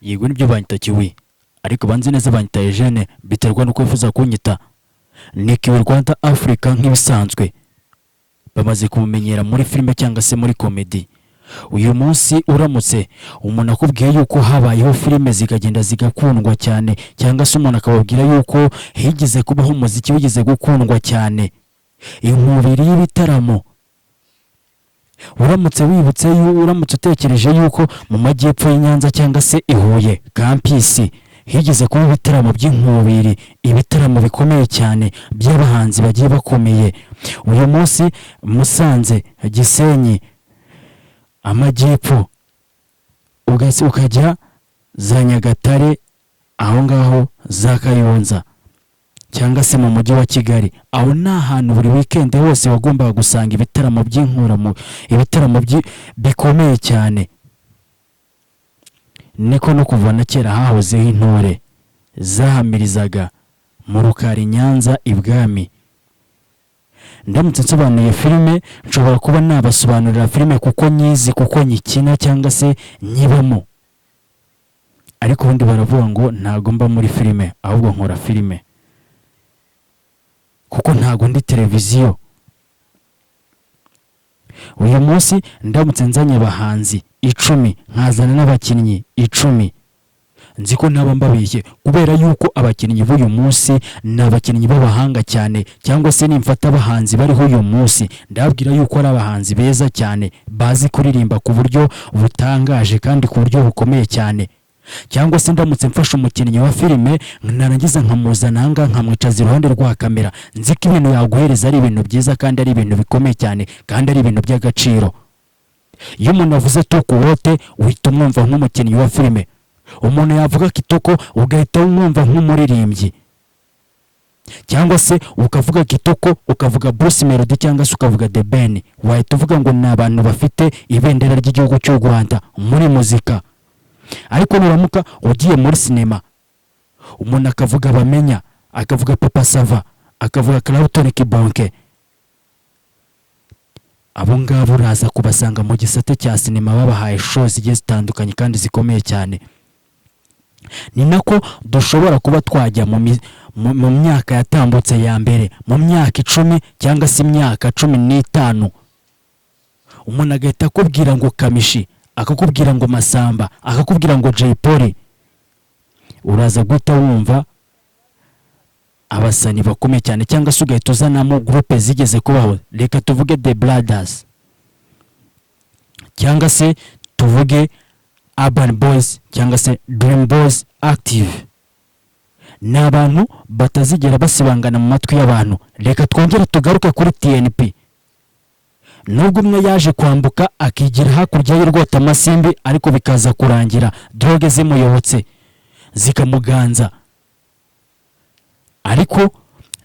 yego nibyo banyita Kiwi, ariko banzi neza banyita Eugene biterwa nuko bifuza kunyita. Ni Kiwi Rwanda Africa nk'ibisanzwe bamaze kumumenyera muri filime cyangwa se muri komedi. Uyu munsi uramutse umuntu akubwiye yuko habayeho filime zikagenda zigakundwa cyane, cyangwa se umuntu akababwira yuko higeze kubaho umuziki wigeze gukundwa cyane, inkubiri y'ibitaramo, uramutse wibutse uramutse utekereje yuko mu majyepfo y'Inyanza cyangwa se i Huye campus higeze kuba ibitaramo by'inkubiri, ibitaramo bikomeye cyane by'abahanzi bagiye bakomeye. Uyu munsi Musanze, Gisenyi, amajyepfo ukajya za Nyagatare, aho ngaho za Kayonza, cyangwa se mu mujyi wa Kigali, aho nta hantu buri weekend hose wagombaga gusanga ibitaramo by'inkuramo, ibitaramo bikomeye cyane. Niko no kuva na kera hahozeho intore zahamirizaga mu Rukari Nyanza ibwami. Ndamutse nsobanuye filime nshobora kuba nabasobanurira filime kuko nyizi, kuko nyikina cyangwa se nyibamo, ariko ubundi baravuga ngo ntago mba muri filime ahubwo nkora filime, kuko ntago ndi televiziyo. Uyu munsi ndamutse nzanye abahanzi 10 nkazana n'abakinnyi 10, nziko ntaba mbabishye, kubera yuko abakinnyi b'uyu munsi n'abakinnyi b'abahanga cyane, cyangwa se nimfata abahanzi bariho uyu munsi ndabwira yuko ari abahanzi beza cyane bazi kuririmba ku buryo butangaje kandi ku buryo bukomeye cyane. Cyangwa se ndamutse mfasha umukinnyi wa filime narangiza nkamuzana hanga nkamwicaza iruhande rwa kamera, nziko ibintu yaguhereza ari ibintu byiza kandi ari ibintu bikomeye cyane kandi ari ibintu by'agaciro. Iyo umuntu avuze Toko wote uhita umwumva nk'umukinnyi wa filime, umuntu yavuga Kitoko ugahita umwumva nk'umuririmbyi, cyangwa se ukavuga Kitoko ukavuga Bruce Melody cyangwa se ukavuga The Ben, wahita uvuga ngo ni abantu bafite ibendera ry'igihugu cy'u Rwanda muri muzika. Ariko nuramuka ugiye muri sinema, umuntu akavuga Bamenya, akavuga Papa Sava, akavuga Clauton Kibonke, abo ngabo uraza kubasanga mu gisate cya sinema babahaye shows zigiye zitandukanye kandi zikomeye cyane. Ni nako dushobora kuba twajya mu myaka yatambutse ya mbere, mu myaka 10 cyangwa se imyaka 15, umuntu agahita akubwira ngo Kamishi, akakubwira ngo Masamba, akakubwira ngo Jay Polly, uraza guhita wumva abasani bakomeye cyane, cyangwa se ugahita uzanamo groupe zigeze kubaho. Reka tuvuge The Brothers, cyangwa se tuvuge Urban Boys, cyangwa se Dream Boys Active. Ni abantu batazigera basibangana mu matwi y'abantu. Reka twongere tugaruke kuri TNP. Nubwo umwe yaje kwambuka akigira hakurya y'Irwota Masimbi, ariko bikaza kurangira droge zimuyobotse zikamuganza, ariko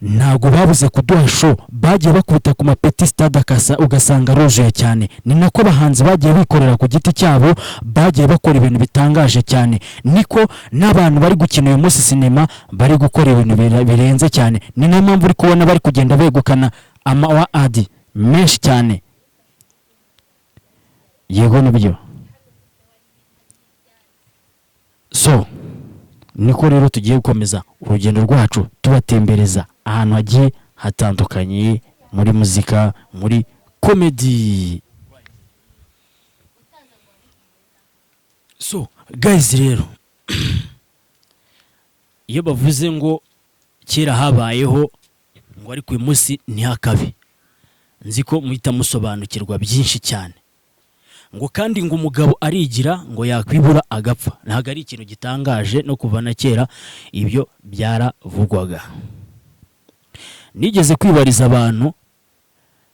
ntago babuze kuduha show, bagiye bakubita ku mapeti stade akasa ugasanga roje cyane. Ni nako bahanzi bagiye bikorera ku giti cyabo, bagiye bakora ibintu bitangaje cyane. Niko n'abantu bari gukina uyu munsi sinema bari gukora ibintu birenze cyane. Ni nayo mpamvu uri kubona bari kugenda begukana award menshi cyane. Yego nibyo. So niko rero tugiye gukomeza urugendo rwacu tubatembereza ahantu hagiye hatandukanye muri muzika, muri comedy. So guys, rero iyo bavuze ngo kera habayeho ngo ariko uyu munsi ni hakabi, nziko muhita musobanukirwa byinshi cyane. Ngo kandi ngo umugabo arigira ngo yakwibura agapfa, ntago ari ikintu gitangaje no kuva na kera ibyo byaravugwaga. Nigeze kwibariza abantu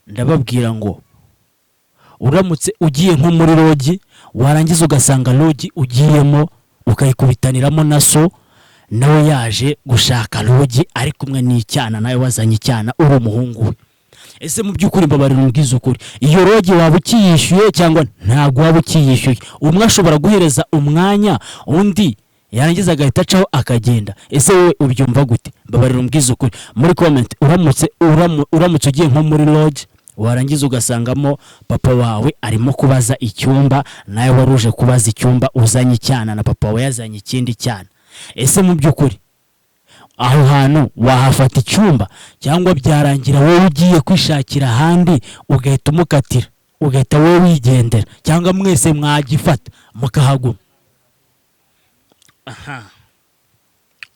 ndababwira ngo uramutse ugiye nko muri logi, warangiza ugasanga logi ugiyemo ukayikubitaniramo na so nawe yaje gushaka logi ari kumwe n'icyana, nawe wazanye icyana uri umuhungu we, ese mu by'ukuri mbabarira umbwiza ukuri, iyo logi waba ukiyishyuye cyangwa ntago waba ukiyishyuye? Umwe ashobora guhereza umwanya undi yarangiza agahita acaho akagenda. Ese wowe ubyumva gute? Mbabarira umbwiza ukuri muri comment. Uramutse ugiye nko muri lodge warangiza ugasangamo papa wawe arimo kubaza icyumba, nawe waruje kubaza icyumba, uzanye icyana na papa wawe yazanye ikindi cyana. Ese mu by'ukuri aho hantu wahafata icyumba, cyangwa byarangira wowe ugiye kwishakira ahandi ugahita umukatira, ugahita wowe wigendera, cyangwa mwese mwagifata mukahaguma?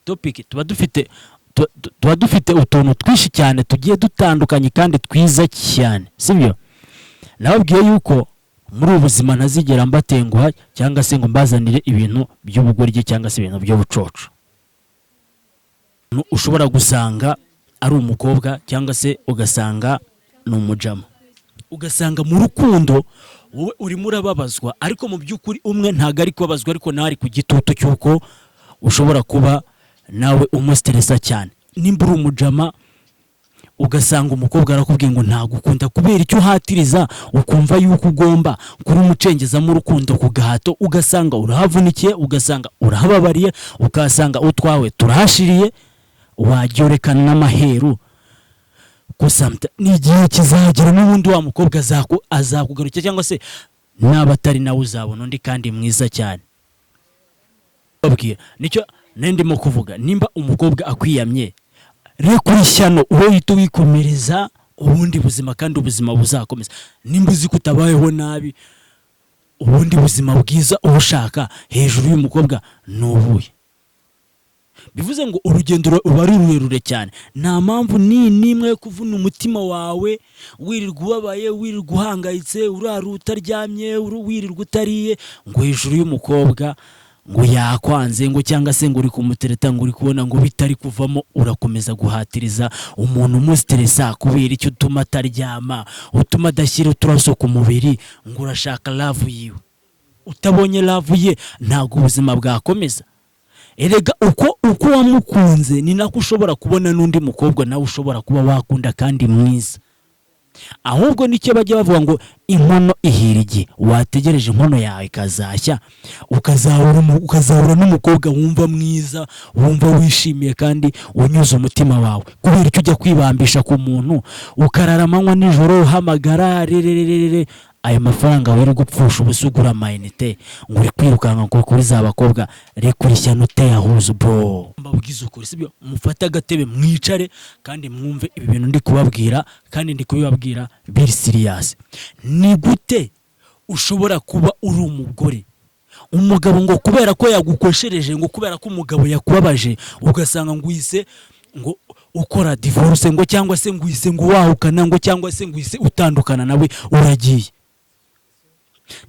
Topic tuba dufite utuntu twinshi cyane tugiye dutandukanye kandi twiza cyane, sibyo? Nababwiye yuko muri ubuzima ntazigera mbatenguha cyangwa se ngo mbazanire ibintu by'ubugoryi cyangwa se ibintu by'ubucoco. Ushobora gusanga ari umukobwa cyangwa se ugasanga ni umujama, ugasanga mu rukundo wowe urimo urababazwa, ariko mu by'ukuri umwe ntago ari kubabazwa, ariko nawe ari ku gitutu cy'uko ushobora kuba nawe umustressa cyane. Nimba uri umujama ugasanga umukobwa arakubwiye ngo ntagukunda, kubera icyo uhatiriza ukumva yuko ugomba kuri umucengeza mu rukundo ku gahato, ugasanga urahavunikiye, ugasanga urahababariye, ukasanga utwawe turahashiriye, wajyorekana n'amaheru. Gusa n'igihe kizagera n'ubundi wa mukobwa azakugarukira, cyangwa se naba atari nawe uzabona undi kandi mwiza cyane. Nicyo ndimo kuvuga, nimba umukobwa akwiyamye rekura ishyano uwo uhita wikomereza ubundi buzima, kandi ubuzima buzakomeza. Nimba uzi kutabayeho nabi, ubundi buzima bwiza ubushaka hejuru y'umukobwa nubuye. Bivuze ngo urugendo ruba ari rurerure cyane, nta mpamvu n'imwe yo kuvuna umutima wawe wirirwa ubabaye, wirirwa uhangayitse, urara utaryamye, wirirwa utariye, ngo hejuru y'umukobwa ngo yakwanze, ngo cyangwa se ngo uri kumutereta, ngo uri kubona ngo bitari kuvamo, urakomeza guhatiriza umuntu umustressa kubera icyo utuma ataryama, utuma adashyira uturaso ku mubiri, ngo urashaka love yiwe. Utabonye love ye ntago ubuzima bwakomeza. Erega uko wamukunze ni nako ushobora kubona n'undi mukobwa nawe ushobora kuba wakunda kandi mwiza. Ahubwo nicyo bajya bavuga ngo inkono ihirigi, wategereje inkono yawe ikazashya, ukazahura n'umukobwa wumva mwiza, wumva wishimiye kandi unyuze umutima wawe. Kubera icyo ujya kwibambisha ku muntu ukarara amanywa nijoro uhamagara rerererere, ayo mafaranga wari gupfusha ubusugura amayinite, ngo uri kwirukanka ngo kuri za bakobwa, rekura ishyano uteyahuza bro. Mbabwiza ukuri, sibyo? Mufate agatebe mwicare kandi mwumve ibi bintu ndi kubabwira, kandi ndi kubibabwira biri serious. Ni gute ushobora kuba uri umugore, umugabo ngo kubera ko yagukoshereje, ngo kubera ko umugabo yakubabaje, ugasanga ngo uyise ngo ukora divorce, ngo cyangwa se ngo uyise ngo wahukana, ngo cyangwa se ngo uyise utandukana nawe uragiye.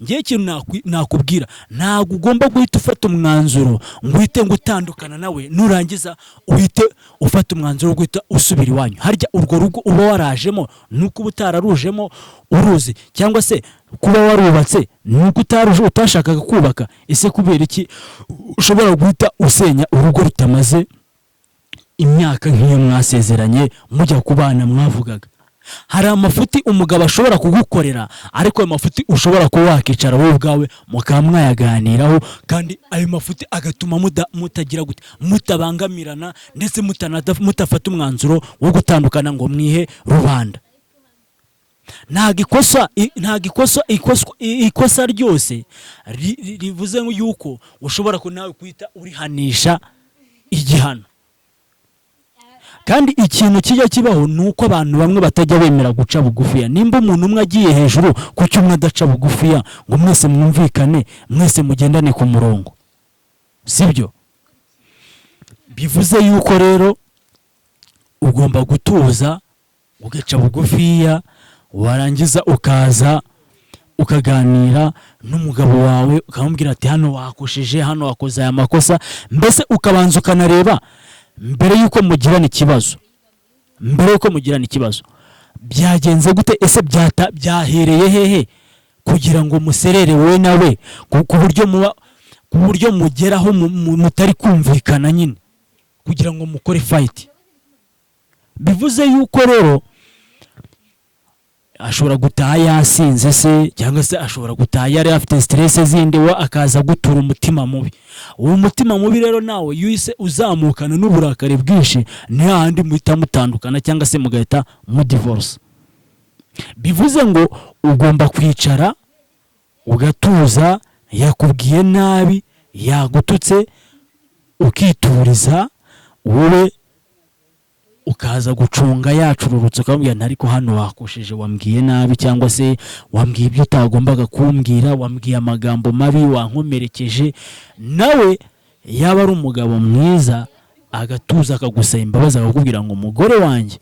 Ngiye ikintu nakubwira, ntago ugomba guhita ufata umwanzuro ngo uhite ngo utandukana nawe, nurangiza uhite ufata umwanzuro wo guhita usubira iwanyu. Harya urwo rugo uba warajemo nuko utararujemo uruzi, cyangwa se kuba warubatse nuko utashakaga kubaka. Ese kubera iki ushobora guhita usenya urugo rutamaze imyaka nk'iyo mwasezeranye mujya kubana mwavugaga? Hari amafuti umugabo ashobora kugukorera, ariko ayo mafuti ushobora kuba wakicara wowe ubwawe mukaba mwayaganiraho, kandi ayo mafuti agatuma mutagira gute, mutabangamirana, ndetse mutafata umwanzuro wo gutandukana ngo mwihe rubanda. Ikosa ryose rivuze yuko ushobora ko nawe kwita urihanisha igihano. Kandi ikintu kijya kibaho nuko abantu bamwe batajya bemera guca bugufiya. Nimba umuntu umwe agiye hejuru, kuki umwe adaca bugufiya ngo mwese mwumvikane, mwese mugendane ku murongo, sibyo? Bivuze yuko rero ugomba gutuza ugaca bugufiya, warangiza ukaza ukaganira n'umugabo wawe, ukamubwira ati hano wakosheje, hano wakoze aya makosa, mbese ukabanza ukanareba mbere yuko mugirana ikibazo, byagenze gute, ese byahereye hehe, kugira ngo muserere wowe nawe ku buryo mugeraho mutari kumvikana nyine, kugira ngo mukore fight. Bivuze yuko rero ashobora gutaha yasinze se, cyangwa se ashobora gutaha yari afite stress zindi, we akaza gutura umutima mubi. Uwo mutima mubi rero nawe yise uzamukana n'uburakari bwinshi, ni handi muhita mutandukana cyangwa se mugahita mu divorce. bivuze ngo ugomba kwicara ugatuza, yakubwiye nabi, yagututse, ukituriza, wowe ukaza gucunga yacururutse ukamubwira ariko hano wakosheje, wambwiye nabi, cyangwa se wambwiye ibyo utagombaga kumbwira, wambwiye amagambo mabi, wankomerekeje. Nawe yaba ari umugabo mwiza agatuza akagusaba imbabazi, akakubwira ngo umugore wanjye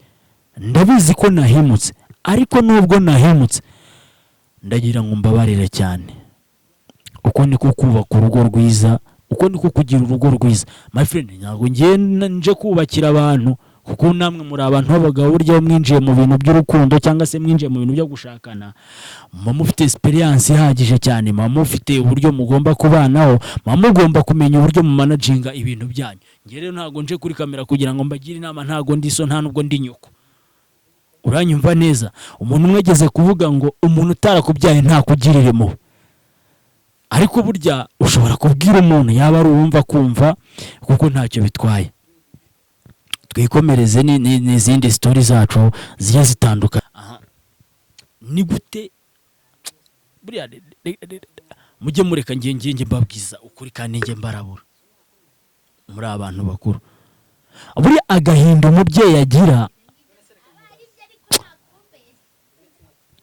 ndabizi ko nahemutse, ariko nubwo nahemutse ndagira ngo mbabarire cyane. Uko niko kubaka urugo rwiza, uko niko kugira urugo rwiza. My friend, ntabwo nje kubakira abantu, kuko namwe muri abantu b'abagabo burya mwinjiye mu bintu by'urukundo cyangwa se mwinjiye mu bintu byo gushakana, muba mufite experience ihagije cyane, muba mufite uburyo mugomba kubanaho, muba mugomba kumenya uburyo mu managinga ibintu byanyu. Nge rero ntabwo nje kuri kamera kugira ngo mbagire inama, ntabwo ndi so, nta nubwo ndi nyoko. Uranyumva neza? Umuntu umwe ageze kuvuga ngo umuntu utarakubyaye nta kugiriremo, ariko burya ushobora kubwira umuntu yaba ari uwumva kumva, kuko ntacyo bitwaye. Twikomereze n'izindi story zacu zigiye zitandukanye. Ni gute buriya mujye mureka ngiye mbabwiza ukuri kandi ngiye mbarabura muri abantu bakuru. Buriya agahinda umubyeyi agira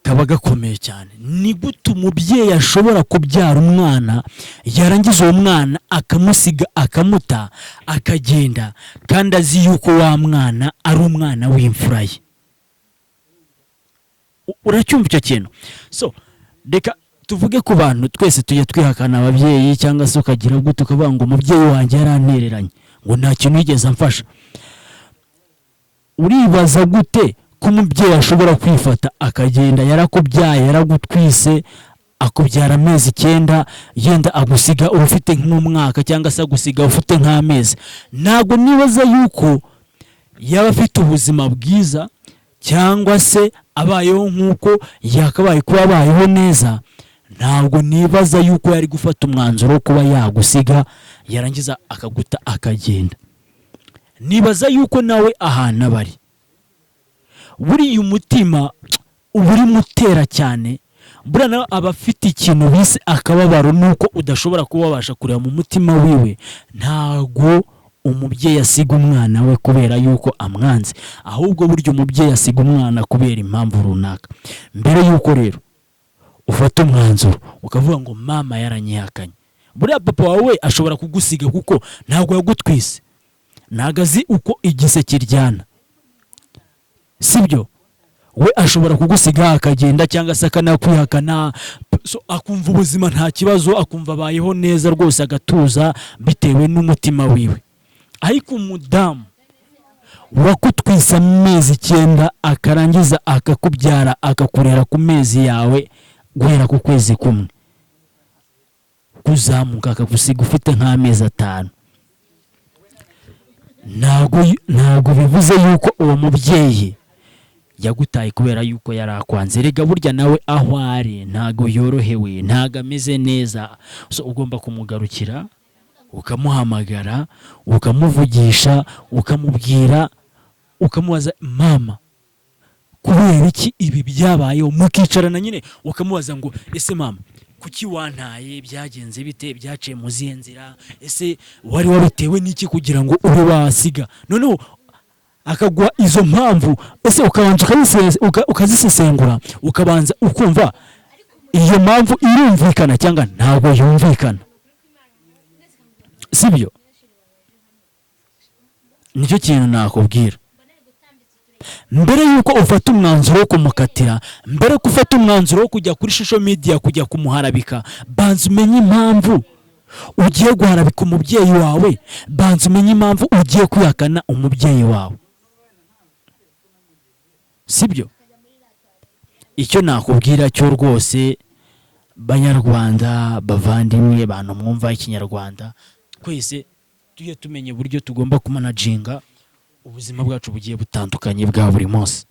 kaba gakomeye cyane. Ni gute umubyeyi ashobora kubyara umwana, yarangiza uwo mwana akamusiga, akamuta, akagenda, kandi azi yuko wa mwana ari umwana w'imfura ye? Uracyumva icyo kintu? So reka tuvuge ku bantu twese tujye twihakana ababyeyi, cyangwa se ukagira gute ukavuga ngo umubyeyi wanjye yarantereranye, ngo nta kintu yigeze amfasha. Uribaza gute ko umubyeyi ashobora kwifata akagenda, yarakubyaye, yaragutwise, akubyara amezi 9, yenda agusiga ufite nk'umwaka, cyangwa se agusiga ufite nk'amezi? Ntabwo nibaza yuko yaba afite ubuzima bwiza, cyangwa se abayeho nk'uko yakabaye kuba abayeho neza. Ntabwo nibaza yuko yari gufata umwanzuro wo kuba yagusiga, yarangiza akaguta akagenda. Nibaza yuko nawe ahantu abari, buriya umutima uburi mutera cyane, buriya nawe aba afite ikintu bise akababaro, nuko udashobora kubabasha kureba mu mutima wiwe. Ntago umubyeyi asiga umwana we kubera yuko amwanze, ahubwo burya umubyeyi asiga umwana kubera impamvu runaka. Mbere yuko rero ufata umwanzuro ukavuga ngo mama yaranyihakanye, buriya papa wawe ashobora kugusiga kuko ntago yagutwise, ntago azi uko igise kiryana, sibyo? We ashobora kugusiga akagenda, cyangwa se akanakwihakana, so akumva ubuzima nta kibazo, akumva abayeho neza rwose, agatuza bitewe n'umutima wiwe. Ariko umudamu wakutwisa amezi 9 akarangiza akakubyara, akakurera ku mezi yawe, guhera ku kwezi kumwe kuzamuka, akagusiga ufite nk'amezi 5, ntago bivuze yuko uwo mubyeyi yagutaye kubera yuko yarakwanze. Rega burya nawe aho ari ntago yorohewe, ntago ameze neza. So ugomba kumugarukira, ukamuhamagara, ukamuvugisha, ukamubwira, ukamubaza mama kubera iki ibi byabayeho, mukicarana nyine ukamubaza ngo ese mama kuki wantaye, byagenze bite, byaciye mu zihe nzira, ese wari wabitewe n'iki kugira ngo ube wasiga? Noneho akagwa izo mpamvu, ese ukabanza ukazisesengura, ukabanza ukumva iyo mpamvu irumvikana cyangwa ntabwo yumvikana, sibyo? Nicyo kintu nakubwira. Mbere yuko ufata umwanzuro wo kumukatira, mbere yo gufata umwanzuro wo kujya kuri social media kujya kumuharabika, banza umenye impamvu ugiye guharabika umubyeyi wawe, banza umenye impamvu ugiye kwihakana umubyeyi wawe, sibyo? Icyo nakubwira cyo rwose, banyarwanda, bavandimwe, bantu mwumva ikinyarwanda, twese tujye tumenye uburyo tugomba kumanaginga ubuzima bwacu bugiye butandukanye bwa buri munsi.